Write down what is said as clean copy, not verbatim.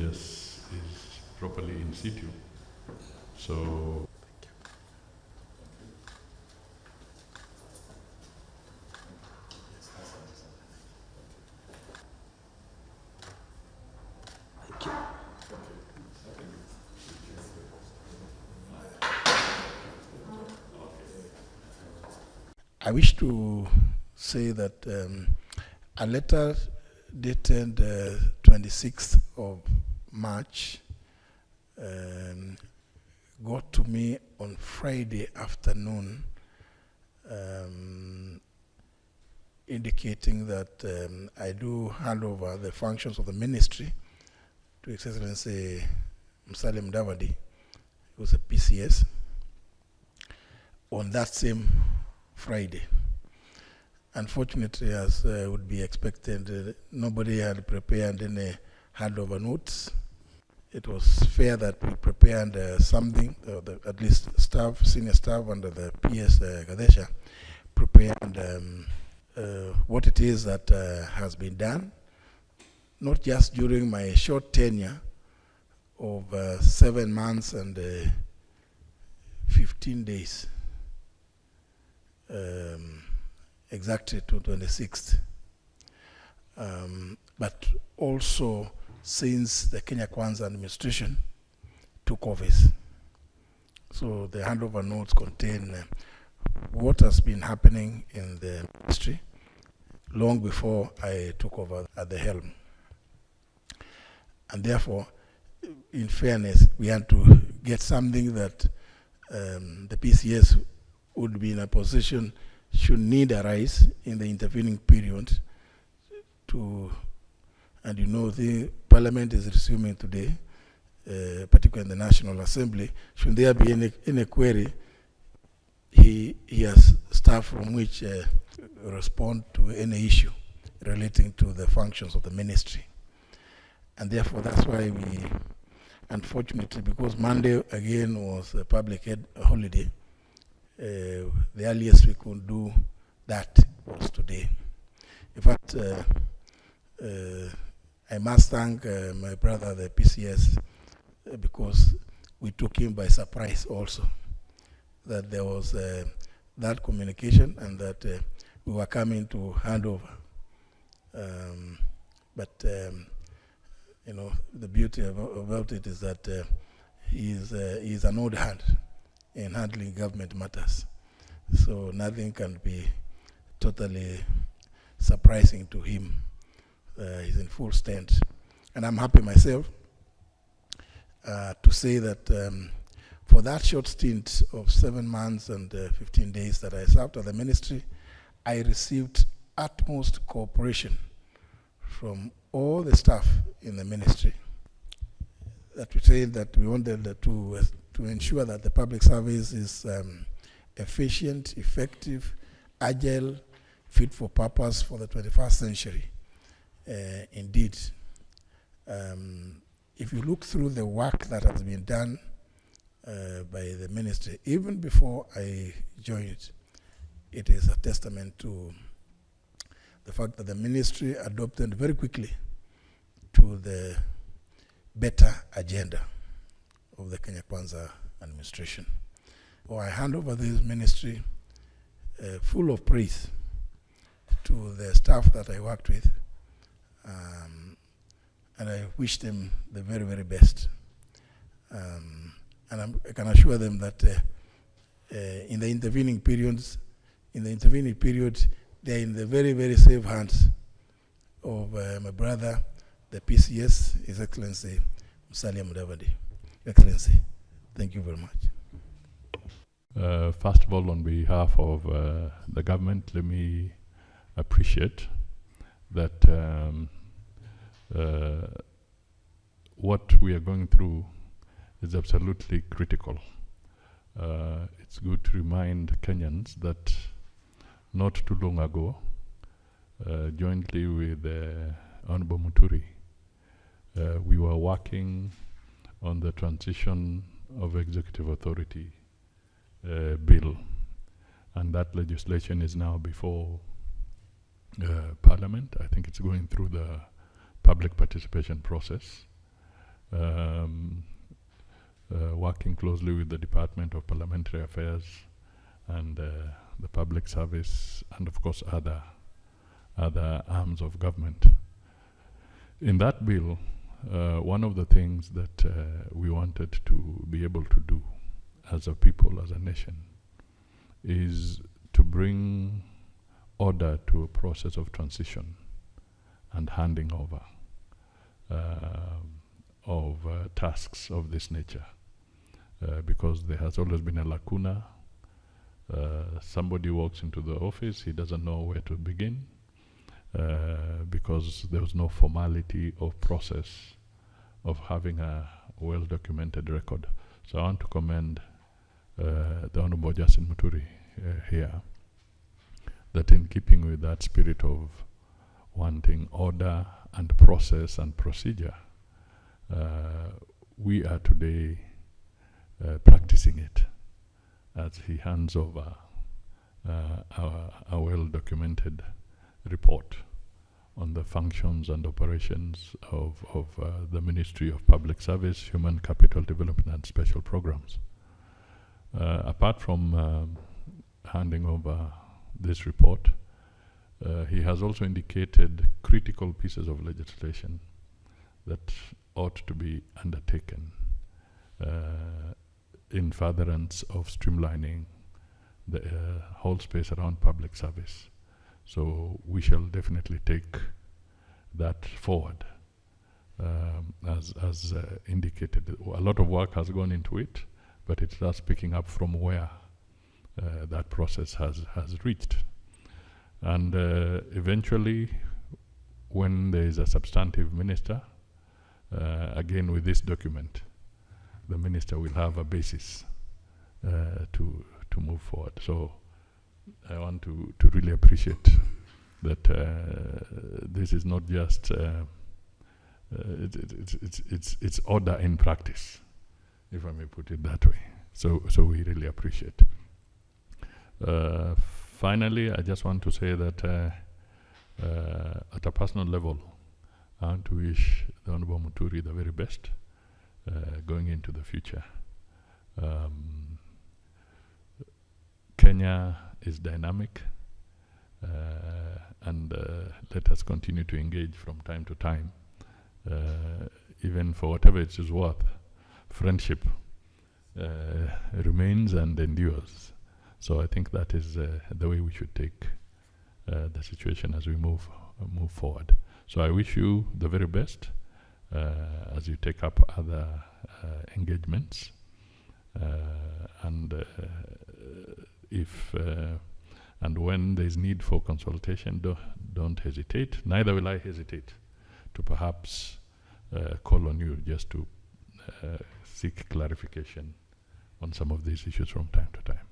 PCS is properly in situ. So I wish to say that a letter dated 26th of March got to me on Friday afternoon, indicating that I do hand over the functions of the ministry to His Excellency Mudavadi, who's a PCS, on that same Friday. Unfortunately, as would be expected, nobody had prepared any handover notes. It was fair that we prepared something, at least staff, senior staff under the PS Gadesha, prepared what it is that has been done, not just during my short tenure of 7 months and 15 days, exactly to 26th, but also since the Kenya Kwanza administration took office. So the handover notes contain what has been happening in the ministry long before I took over at the helm. And therefore, in fairness, we had to get something that the PCS would be in a position, should need arise in the intervening period to, and you know, the Parliament is resuming today, particularly in the National Assembly. Should there be any query, he has staff from which respond to any issue relating to the functions of the ministry. And therefore, that's why we, unfortunately, because Monday again was a public holiday, the earliest we could do that was today. In fact, I must thank my brother, the PCS, because we took him by surprise also, that there was that communication and that we were coming to hand over. But you know, the beauty about it is that he is an old hand in handling government matters. So nothing can be totally surprising to him. He's in full stand. And I'm happy myself to say that for that short stint of 7 months and 15 days that I served at the ministry, I received utmost cooperation from all the staff in the ministry. That we say that we wanted to ensure that the public service is efficient, effective, agile, fit for purpose for the 21st century. Indeed, if you look through the work that has been done by the ministry, even before I joined, it is a testament to the fact that the ministry adopted very quickly to the better agenda of the Kenya Kwanza administration. So I hand over this ministry full of praise to the staff that I worked with, and I wish them the very, very best. And I can assure them that in the intervening period, they're in the very, very safe hands of my brother, the PCS, His Excellency Mudavadi. Excellency, thank you very much. First of all, on behalf of the government, let me appreciate that what we are going through is absolutely critical. It's good to remind Kenyans that not too long ago, jointly with Honorable Muturi, we were working on the transition of executive authority bill, and that legislation is now before Parliament. I think it's going through the public participation process, working closely with the Department of Parliamentary Affairs and the Public Service, and of course other arms of government. In that bill, one of the things that we wanted to be able to do as a people, as a nation, is to bring order to a process of transition and handing over of tasks of this nature, because there has always been a lacuna. Somebody walks into the office, he doesn't know where to begin, because there was no formality of process of having a well-documented record. So I want to commend the Honorable Justin Muturi here, that in keeping with that spirit of wanting order and process and procedure, we are today practicing it as he hands over a well-documented report on the functions and operations of the Ministry of Public Service, Human Capital Development and Special Programs. Apart from handing over this report, he has also indicated critical pieces of legislation that ought to be undertaken in furtherance of streamlining the whole space around public service. So we shall definitely take that forward. As indicated, a lot of work has gone into it, but it starts picking up from where that process has reached. And eventually, when there is a substantive minister, again with this document, the minister will have a basis to move forward. So I want to really appreciate that this is not just it's order in practice, if I may put it that way. So we really appreciate. Finally, I just want to say that at a personal level, I want to wish the Honorable Muturi the very best going into the future. Kenya is dynamic, and let us continue to engage from time to time, even for whatever it is worth. Friendship remains and endures. So I think that is the way we should take the situation as we move forward. So I wish you the very best as you take up other engagements, and if and when there is need for consultation, don't hesitate. Neither will I hesitate to perhaps call on you just to seek clarification on some of these issues from time to time.